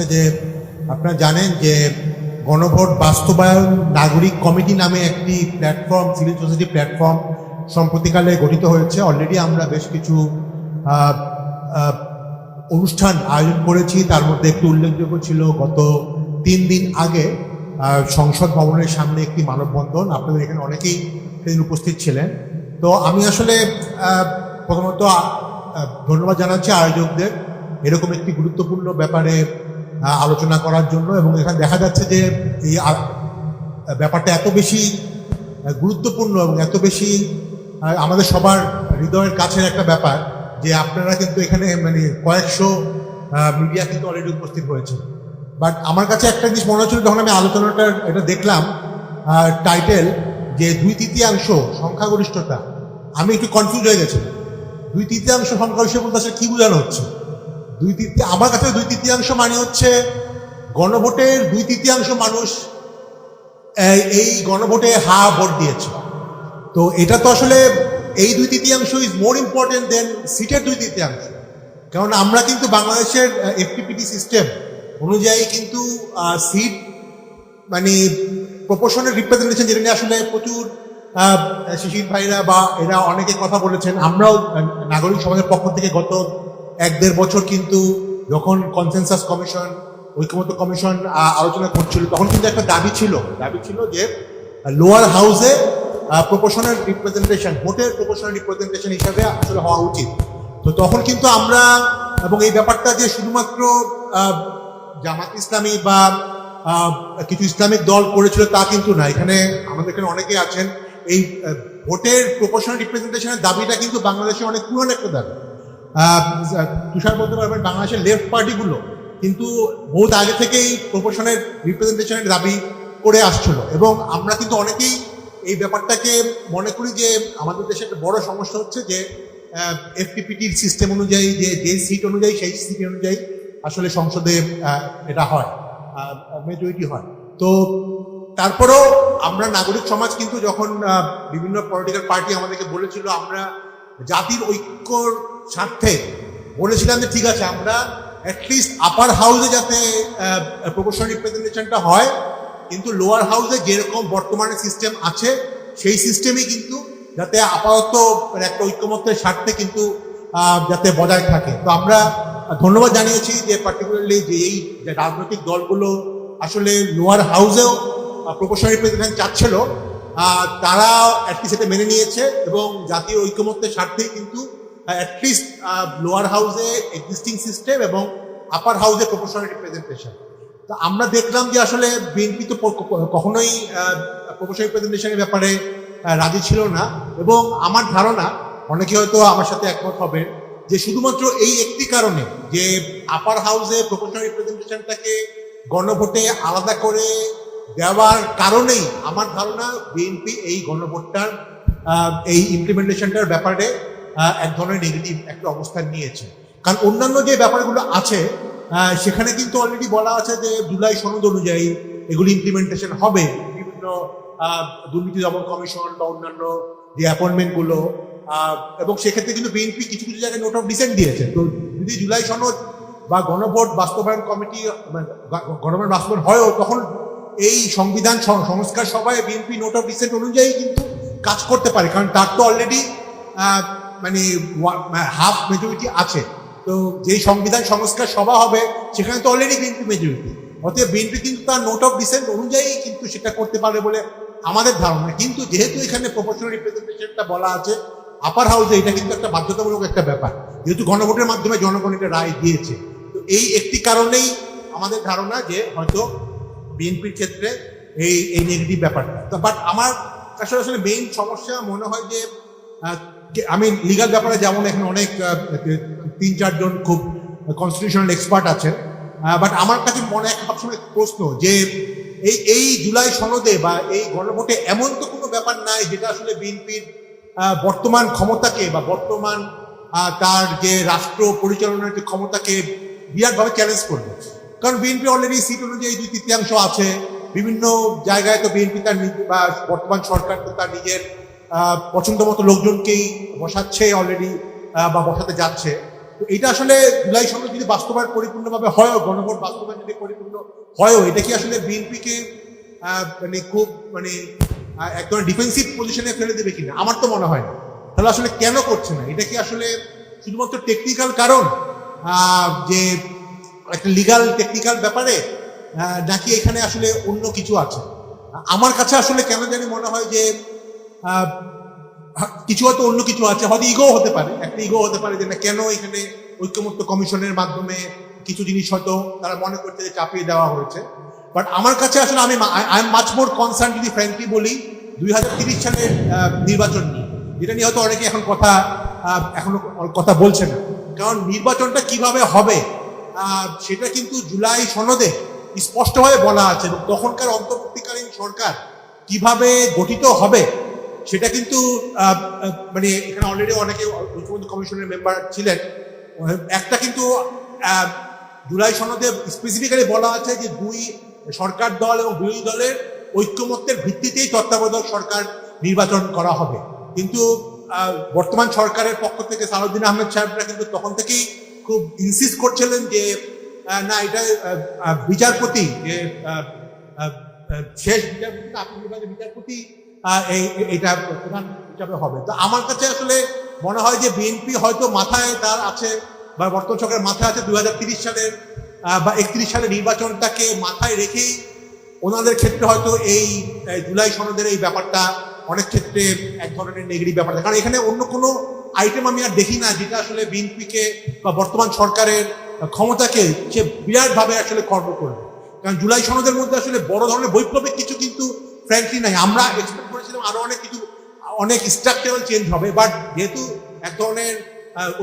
হচ্ছে যে আপনারা জানেন যে গণভোট বাস্তবায়ন নাগরিক কমিটি নামে একটি প্ল্যাটফর্ম, সিভিল সোসাইটি প্ল্যাটফর্ম সম্প্রতিকালে গঠিত হয়েছে। অলরেডি আমরা বেশ কিছু অনুষ্ঠান আয়োজন করেছি। তার মধ্যে একটু উল্লেখযোগ্য ছিল গত 3 দিন আগে সংসদ ভবনের সামনে একটি মানববন্ধন। আপনাদের এখানে অনেকেই সেদিন উপস্থিত ছিলেন। তো আমি আসলে প্রথমত ধন্যবাদ জানাচ্ছি আয়োজকদের এরকম একটি গুরুত্বপূর্ণ ব্যাপারে আলোচনা করার জন্য। এবং এখানে দেখা যাচ্ছে যে এই ব্যাপারটা এত বেশি গুরুত্বপূর্ণ এবং এত বেশি আমাদের সবার হৃদয়ের কাছের একটা ব্যাপার যে আপনারা কিন্তু এখানে মানে কয়েকশো মিডিয়া কিন্তু অলরেডি উপস্থিত হয়েছে। বাট আমার কাছে একটা জিনিস মনে হচ্ছিল যখন আমি আলোচনাটা এটা দেখলাম টাইটেল যে 2/3 সংখ্যাগরিষ্ঠতা, আমি একটু কনফিউজ হয়ে গেছি। 2/3 সংখ্যাগরিষ্ঠ বলতে আসলে কি বোঝানো হচ্ছে? আমার কাছে 2/3 মানে হচ্ছে গণভোটের 2/3 মানুষ এই গণভোটে ভোট দিয়েছে। তো এটা তো আসলে এই 2/3 ইজ মোর ইম্পর্টেন্ট দেন সিটের 2/3। কারণ আমরা কিন্তু বাংলাদেশের এফটিপিটি সিস্টেম অনুযায়ী কিন্তু সিট মানে প্রপোর্শনাল রিপ্রেজেন্টেশন, যেটা নিয়ে আসলে প্রচুর শিশির ভাইরা বা এরা অনেকে কথা বলেছেন। আমরাও নাগরিক সমাজের পক্ষ থেকে গত 1-1.5 বছর কিন্তু যখন কনসেনসাস কমিশন, ঐক্যমত্য কমিশন আলোচনা করছিল, তখন কিন্তু একটা দাবি ছিল যে লোয়ার হাউসে প্রপোর্শনাল রিপ্রেজেন্টেশন, ভোটের প্রপোর্শনাল রিপ্রেজেন্টেশন হিসাবে আসলে হওয়া উচিত। তো তখন কিন্তু আমরা, এবং এই ব্যাপারটা যে শুধুমাত্র জামাত ইসলামী বা কিছু ইসলামিক দল করেছিল তা কিন্তু না, এখানে আমাদের এখানে অনেকেই আছেন। এই ভোটের প্রপোর্শনাল রিপ্রেজেন্টেশনের দাবিটা কিন্তু বাংলাদেশে অনেক পুরনো একটা দাবি। তুষার বলতে পারবেন বাংলাদেশের লেফট পার্টিগুলো কিন্তু বহুত আগে থেকেই প্রপোর্শনাল রিপ্রেজেন্টেশনের দাবি করে আসছিল। এবং আমরা কিন্তু অনেকেই এই ব্যাপারটাকে মনে করি যে আমাদের দেশে একটা বড় সমস্যা হচ্ছে যে এফটিপিটির সিস্টেম অনুযায়ী যে সিট অনুযায়ী সেই সিট অনুযায়ী আসলে সংসদে এটা হয়, মেজরিটি হয়। তো তারপরেও আমরা নাগরিক সমাজ কিন্তু যখন বিভিন্ন পলিটিক্যাল পার্টি আমাদেরকে বলেছিল, আমরা জাতির ঐক্যর স্বার্থে বলেছিলাম যে ঠিক আছে আমরা অ্যাটলিস্ট আপার হাউসে যাতে প্রপোর্শনাল রিপ্রেজেন্টেশনটা হয়, কিন্তু লোয়ার হাউসে যেরকম বর্তমানে সিস্টেম আছে সেই সিস্টেমই কিন্তু যাতে আপাতত একটা ঐক্যমত্যের স্বার্থে কিন্তু যাতে বজায় থাকে। তো আমরা ধন্যবাদ জানিয়েছি যে পার্টিকুলারলি যে এই যে রাজনৈতিক দলগুলো আসলে লোয়ার হাউসেও প্রপোর্শনাল রিপ্রেজেন্টেশন চাচ্ছিল, তারা অ্যাটলিস্ট এটা মেনে নিয়েছে এবং জাতীয় ঐক্যমত্যের স্বার্থেই কিন্তু অ্যাটলিস্ট লোয়ার হাউসে এক্সিস্টিং সিস্টেম এবং আপার হাউসে প্রপোর্শনাল রিপ্রেজেন্টেশন। তো আমরা দেখলাম যে আসলে বিএনপি তো কখনোই প্রপোর্শনাল রিপ্রেজেন্টেশনের ব্যাপারে রাজি ছিল না। এবং আমার ধারণা, অনেকে হয়তো আমার সাথে একমত হবে, যে শুধুমাত্র এই একটি কারণে যে আপার হাউসে প্রপোর্শনাল রিপ্রেজেন্টেশনটাকে গণভোটে আলাদা করে দেওয়ার কারণেই আমার ধারণা বিএনপি এই গণভোটটার এই ইমপ্লিমেন্টেশনটার ব্যাপারে এক ধরনের নেগেটিভ একটা অবস্থান নিয়েছে। কারণ অন্যান্য যে ব্যাপারগুলো আছে সেখানে কিন্তু অলরেডি বলা আছে যে জুলাই সনদ অনুযায়ী এগুলি ইমপ্লিমেন্টেশন হবে। বিভিন্ন দুর্নীতি দমন কমিশন বা অন্যান্য যে অ্যাপয়েন্টমেন্টগুলো, এবং সেক্ষেত্রে কিন্তু বিএনপি কিছু কিছু জায়গায় নোট অফ ডিসেন্ট দিয়েছে। তো যদি জুলাই সনদ বা গণভোট বাস্তবায়ন কমিটি গণভোট বাস্তবায়ন হয়ও, তখন এই সংবিধান সংস্কার সভায় বিএনপি নোট অফ ডিসেন্ট অনুযায়ী কিন্তু কাজ করতে পারে, কারণ তার তো অলরেডি মানে হাফ মেজরিটি আছে। তো যেই সংবিধান সংস্কার সভা হবে সেখানে তো অলরেডি বিএনপি মেজরিটি, অতএব বিএনপি কিন্তু তার নোট অফ ডিসেন্ট অনুযায়ী কিন্তু সেটা করতে পারবে বলে আমাদের ধারণা। কিন্তু যেহেতু এখানে প্রপোর্শনাল রিপ্রেজেন্টেশনটা বলা আছে আপার হাউসে, এটা কিন্তু একটা বাধ্যতামূলক একটা ব্যাপার, যেহেতু গণভোটের মাধ্যমে জনগণ এটা রায় দিয়েছে। তো এই একটি কারণেই আমাদের ধারণা যে হয়তো বিএনপির ক্ষেত্রে এই নেগেটিভ ব্যাপারটা। তো বাট আমার আসলে মেইন সমস্যা মনে হয় যে আমি লিগাল ব্যাপারে যেমন এখানে অনেক 3-4 জন খুব কনস্টিটিউশনাল এক্সপার্ট আছেন, বাট আমার কাছে মনে এক সবসময় প্রশ্ন যে এই জুলাই সনদে বা এই গণভোটে এমন তো কোনো ব্যাপার নাই যেটা আসলে বিএনপির বর্তমান ক্ষমতাকে বা বর্তমান তার যে রাষ্ট্র পরিচালনার যে ক্ষমতাকে বিরাটভাবে চ্যালেঞ্জ করবে। কারণ বিএনপি অলরেডি সিট অনুযায়ী 2/3 আছে, বিভিন্ন জায়গায় তো বিএনপি তার বা বর্তমান সরকার তো তার নিজের পছন্দ মতো লোকজনকেই বসাচ্ছে অলরেডি বা বসাতে যাচ্ছে। তো এটা আসলে জুলাই সনদ যদি বাস্তবায়ন পরিপূর্ণভাবে হয়ও, গণভোট বাস্তবায়ন যদি পরিপূর্ণ হয়ও, এটা কি আসলে বিএনপিকে মানে খুব মানে এক ধরনের ডিফেন্সিভ পজিশনে ফেলে দেবে কিনা? আমার তো মনে হয় না। তাহলে আসলে কেন করছে না? এটা কি আসলে শুধুমাত্র টেকনিক্যাল কারণ, যে একটা লিগাল টেকনিক্যাল ব্যাপারে, নাকি এখানে আসলে অন্য কিছু আছে? আমার কাছে আসলে কেন জানি মনে হয় যে কিছু হয়তো অন্য কিছু আছে, হয়তো ইগো হতে পারে, একটা ইগো হতে পারে যে না কেন এখানে ঐক্যমত্য কমিশনের মাধ্যমে কিছু জিনিস হয়তো তারা মনে করতে যে চাপিয়ে দেওয়া হয়েছে। বাট আমার কাছে আসলে I am much more concern, যদি ফ্র্যাঙ্কলি বলি, 2030 সালের নির্বাচন নিয়ে, যেটা নিয়ে হয়তো অনেকে এখন এখনো কথা বলছে না। কারণ নির্বাচনটা কিভাবে হবে সেটা কিন্তু জুলাই সনদে স্পষ্টভাবে বলা আছে, এবং তখনকার অন্তর্বর্তীকালীন সরকার কিভাবে গঠিত হবে সেটা কিন্তু মানে এখানে অলরেডি অনেকে ঐক্যমত্য কমিশনের মেম্বার ছিলেন। একটা কিন্তু জুলাই সনদে স্পেসিফিক্যালি বলা আছে যে দুই সরকার দল এবং বিরোধী দলের ঐক্যমত্যের ভিত্তিতেই তত্ত্বাবধায়ক সরকার নির্বাচন করা হবে। কিন্তু বর্তমান সরকারের পক্ষ থেকে সালাউদ্দিন আহমেদ সাহেবরা কিন্তু তখন থেকেই খুব ইনসিস্ট করছিলেন যে না, এটা বিচারপতি, যে শেষ বিচারপতি, আপিল বিভাগের বিচারপতি এটা প্রধান হিসাবে হবে। তো আমার কাছে আসলে মনে হয় যে বিএনপি হয়তো মাথায় তার আছে, বা বর্তমান সরকারের মাথায় আছে 2030 সালের বা 31 সালের নির্বাচনটাকে মাথায় রেখেই ওনাদের ক্ষেত্রে হয়তো এই জুলাই সনদের এই ব্যাপারটা অনেক ক্ষেত্রে এক ধরনের নেগেটিভ ব্যাপার। কারণ এখানে অন্য কোনো আইটেম আমি আর দেখি না যেটা আসলে বিএনপিকে বা বর্তমান সরকারের ক্ষমতাকে সে বিরাটভাবে আসলে খর্ব করবে। কারণ জুলাই সনদের মধ্যে আসলে বড় ধরনের বৈপ্লবিক কিছু কিন্তু ফ্র্যাঙ্কলি নাই। আমরা এক্সপেক্ট করেছিলাম আরো অনেক কিছু, অনেক স্ট্রাকচারাল চেঞ্জ হবে, বাট যেহেতু এক ধরনের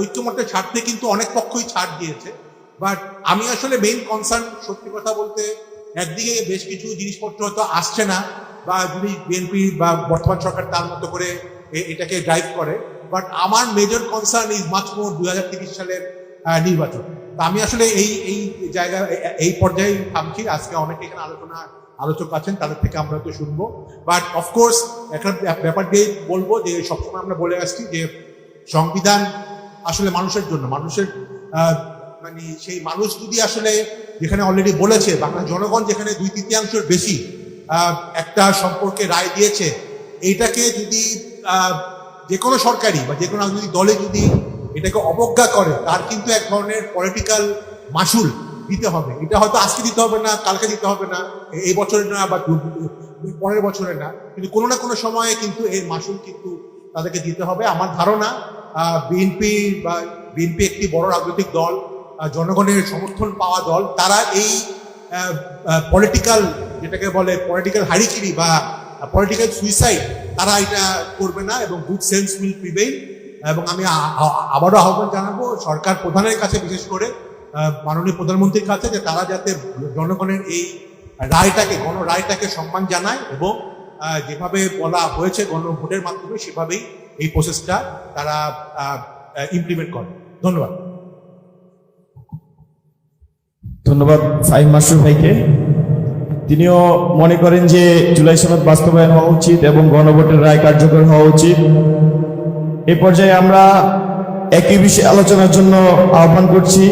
ঐক্যমত্যের স্বার্থে কিন্তু অনেক পক্ষই ছাড় দিয়েছে। বাট আমি আসলে মেইন কনসার্ন, সত্যি কথা বলতে, একদিকে বেশ কিছু জিনিসপত্র হয়তো আসছে না, বা যদি বিএনপি বা বর্তমান সরকার তার মতো করে এটাকে ড্রাইভ করে, বাট আমার major concern is much more 2030 সালের নির্বাচন। তা আমি আসলে এই জায়গা, এই পর্যায়ে থামছি। আজকে অনেকে এখানে আলোচক আছেন, তাদের থেকে আমরা তো শুনবো। বাট অফকোর্স একটা ব্যাপার দিয়ে বলবো যে সবসময় আমরা বলে আসছি যে সংবিধান আসলে মানুষের জন্য, মানুষের মানে সেই মানুষ যদি আসলে, যেখানে অলরেডি বলেছে বাংলা জনগণ যেখানে 2/3 বেশি একটা সম্পর্কে রায় দিয়েছে, এইটাকে যদি যে কোনো সরকারি বা যে কোনো রাজনৈতিক দলে যদি এটাকে অবজ্ঞা করে, তার কিন্তু এক ধরনের পলিটিক্যাল মাসুল দিতে হবে। এটা হয়তো আজকে দিতে হবে না, কালকে দিতে হবে না, এই বছরের না বা পরের বছরের না, কিন্তু কোনো না কোনো সময়ে কিন্তু এর মাসুল কিন্তু তাদেরকে দিতে হবে। আমার ধারণা বিএনপি একটি বড় রাজনৈতিক দল, জনগণের সমর্থন পাওয়া দল, তারা এই পলিটিক্যাল, যেটাকে বলে পলিটিক্যাল হারিকিরি বা পলিটিক্যাল সুইসাইড, তারা এটা করবে না, এবং গুড সেন্স উইল প্রিভেইল। এবং আমি আবারও আহ্বান জানাবো সরকার প্রধানের কাছে, বিশেষ করে মাননীয় প্রধানমন্ত্রীর কাছে, যে তারা যাতে জনগণের এই রায়টাকে, গণরায়টাকে সম্মান জানায়, এবং যেভাবে বলা হয়েছে গণভোটের মাধ্যমে সেভাবেই এই প্রসেসটা তারা ইমপ্লিমেন্ট করে। ধন্যবাদ। ধন্যবাদ ফাহিম মাসরুর ভাইকে। তিনিও মনে করেন যে জুলাই সনদ বাস্তবায়ন হওয়া উচিত এবং গণভোটের রায় কার্যকর হওয়া উচিত। এ পর্যায়ে আমরা একই বিষয়ে আলোচনার জন্য আহ্বান করছি